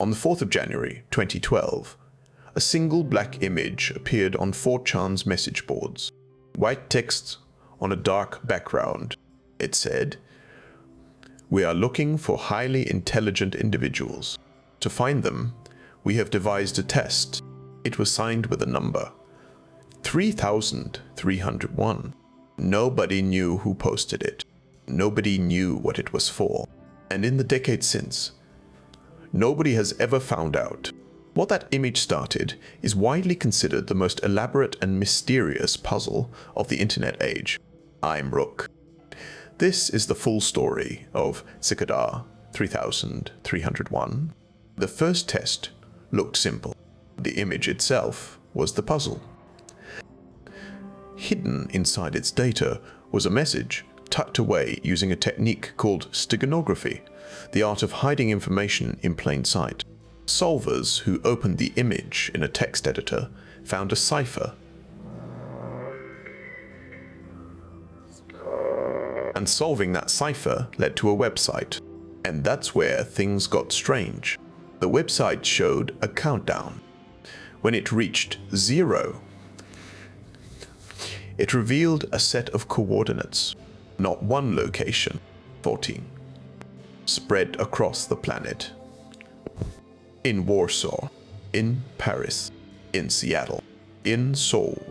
On the 4th of January 2012, a single black image appeared on 4chan's message boards. White text on a dark background. It said, "We are looking for highly intelligent individuals. To find them, we have devised a test." It was signed with a number, 3301. Nobody knew who posted it. Nobody knew what it was for. And in the decades since, nobody has ever found out. What that image started is widely considered the most elaborate and mysterious puzzle of the internet age. I'm Rook. This is the full story of Cicada 3301. The first test looked simple. The image itself was the puzzle. Hidden inside its data was a message tucked away using a technique called steganography, the art of hiding information in plain sight. Solvers who opened the image in a text editor found a cipher. And solving that cipher led to a website. And that's where things got strange. The website showed a countdown. When it reached 0, it revealed a set of coordinates, not one location, 14, spread across the planet. In Warsaw, in Paris, in Seattle, in Seoul,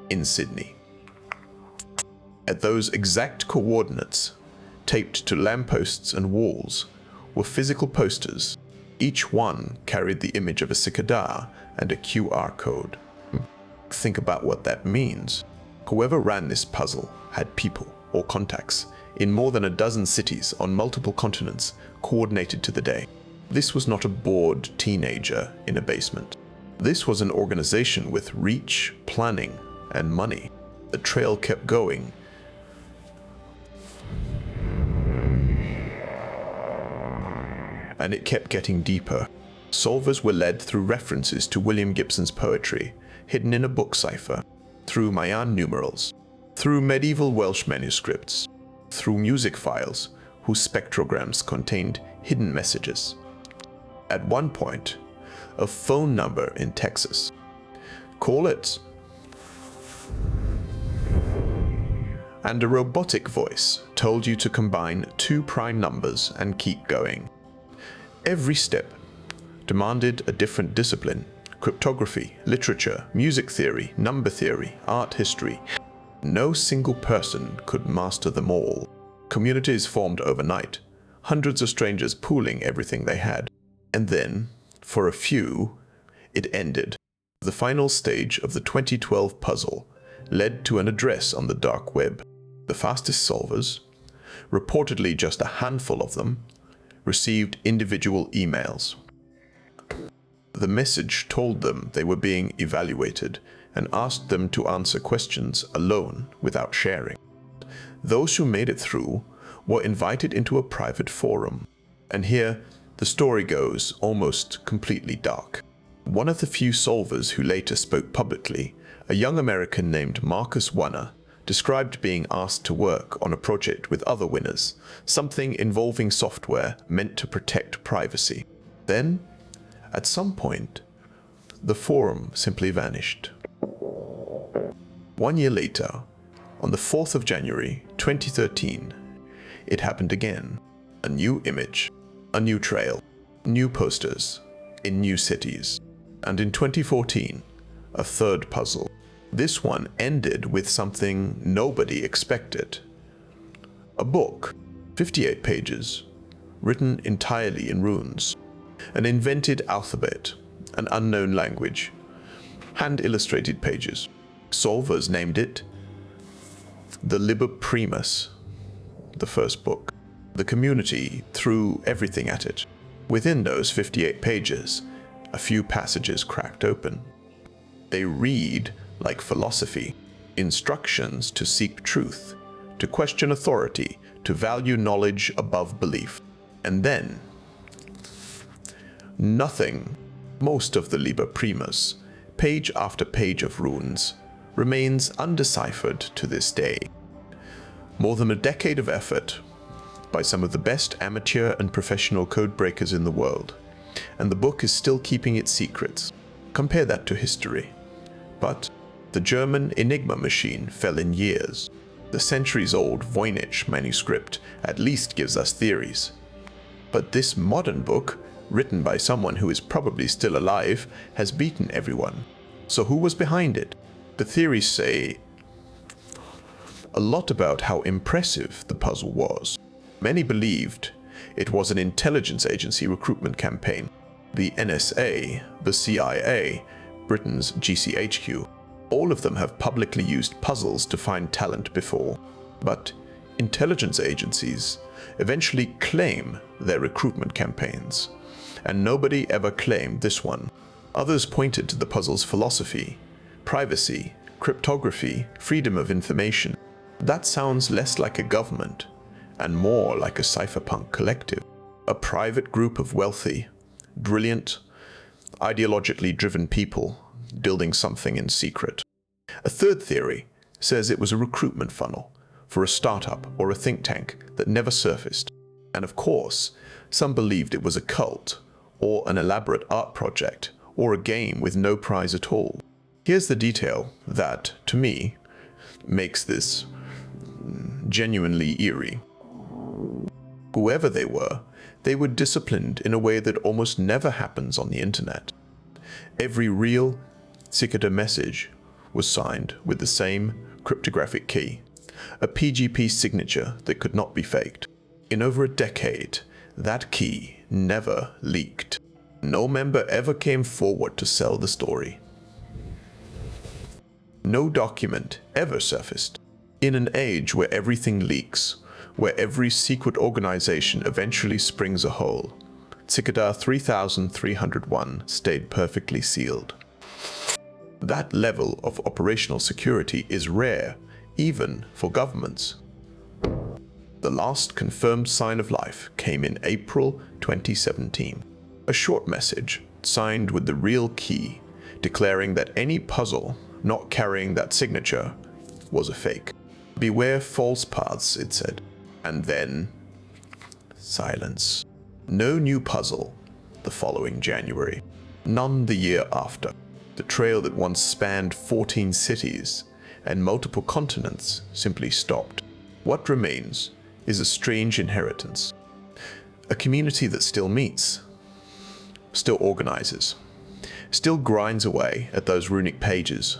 in Sydney. At those exact coordinates, taped to lampposts and walls, were physical posters. Each one carried the image of a cicada and a QR code. Think about what that means. Whoever ran this puzzle had people or contacts in more than a dozen cities on multiple continents coordinated to the day. This was not a bored teenager in a basement. This was an organization with reach, planning, and money. The trail kept going. And it kept getting deeper. Solvers were led through references to William Gibson's poetry, hidden in a book cipher, through Mayan numerals, through medieval Welsh manuscripts, through music files whose spectrograms contained hidden messages. At one point, a phone number in Texas. Call it. And a robotic voice told you to combine 2 prime numbers and keep going. Every step demanded a different discipline: cryptography, literature, music theory, number theory, art history. No single person could master them all. Communities formed overnight, hundreds of strangers pooling everything they had. And then, for a few, it ended. The final stage of the 2012 puzzle led to an address on the dark web. The fastest solvers, reportedly just a handful of them, received individual emails. The message told them they were being evaluated and asked them to answer questions alone without sharing. Those who made it through were invited into a private forum. And here, the story goes almost completely dark. One of the few solvers who later spoke publicly, a young American named Marcus Wanner, described being asked to work on a project with other winners, something involving software meant to protect privacy. Then, at some point, the forum simply vanished. 1 year later, on the 4th of January 2013, it happened again. A new image, a new trail, new posters, in new cities. And in 2014, a third puzzle. This one ended with something nobody expected. A book, 58 pages, written entirely in runes. An invented alphabet, an unknown language, hand-illustrated pages. Solvers named it the Liber Primus, the first book. The community threw everything at it. Within those 58 pages, a few passages cracked open. They read like philosophy, instructions to seek truth, to question authority, to value knowledge above belief. And then, nothing, most of the Liber Primus, page after page of runes, remains undeciphered to this day. More than a decade of effort by some of the best amateur and professional code breakers in the world, and the book is still keeping its secrets. Compare that to history. But the German Enigma machine fell in years. The centuries-old Voynich manuscript at least gives us theories. But this modern book, written by someone who is probably still alive, has beaten everyone. So who was behind it? The theories say a lot about how impressive the puzzle was. Many believed it was an intelligence agency recruitment campaign. The NSA, the CIA, Britain's GCHQ, all of them have publicly used puzzles to find talent before. But intelligence agencies eventually claim their recruitment campaigns, and nobody ever claimed this one. Others pointed to the puzzle's philosophy, privacy, cryptography, freedom of information. That sounds less like a government and more like a cypherpunk collective, a private group of wealthy, brilliant, ideologically driven people building something in secret. A third theory says it was a recruitment funnel for a startup or a think tank that never surfaced. And of course, some believed it was a cult or an elaborate art project or a game with no prize at all. Here's the detail that, to me, makes this genuinely eerie. Whoever they were disciplined in a way that almost never happens on the internet. Every real Cicada message was signed with the same cryptographic key, a PGP signature that could not be faked. In over a decade, that key never leaked. No member ever came forward to sell the story. No document ever surfaced. In an age where everything leaks, where every secret organization eventually springs a hole, Cicada 3301 stayed perfectly sealed. That level of operational security is rare, even for governments. The last confirmed sign of life came in April 2017. A short message, signed with the real key, declaring that any puzzle not carrying that signature was a fake. Beware false paths, it said. And then silence. No new puzzle the following January. None the year after. The trail that once spanned 14 cities and multiple continents simply stopped. What remains is a strange inheritance. A community that still meets, still organizes, still grinds away at those runic pages,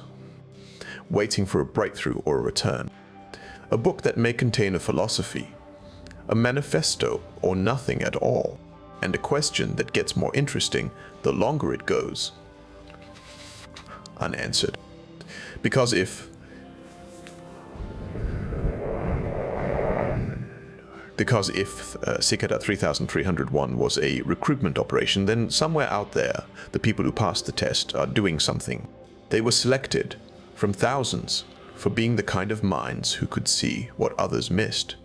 waiting for a breakthrough or a return. A book that may contain a philosophy, a manifesto or nothing at all, and a question that gets more interesting the longer it goes. Unanswered. Because if Cicada 3301 was a recruitment operation, then somewhere out there, the people who passed the test are doing something. They were selected from thousands for being the kind of minds who could see what others missed.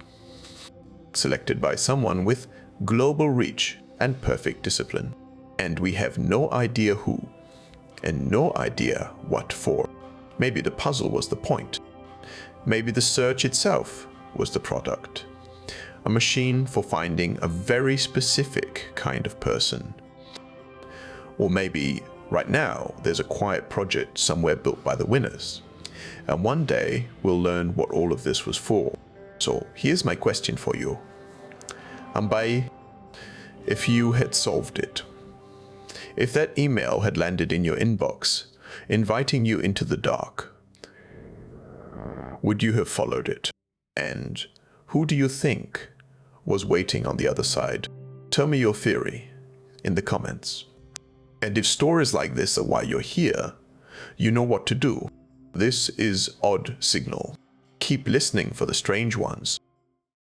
Selected by someone with global reach and perfect discipline. And we have no idea who, and no idea what for. Maybe the puzzle was the point. Maybe the search itself was the product. A machine for finding a very specific kind of person. Or maybe, right now, there's a quiet project somewhere built by the winners. And one day, we'll learn what all of this was for. So, here's my question for you. Ambai, if you had solved it, if that email had landed in your inbox, inviting you into the dark, would you have followed it? And who do you think was waiting on the other side? Tell me your theory in the comments. And if stories like this are why you're here, you know what to do. This is Odd Signal. Keep listening for the strange ones.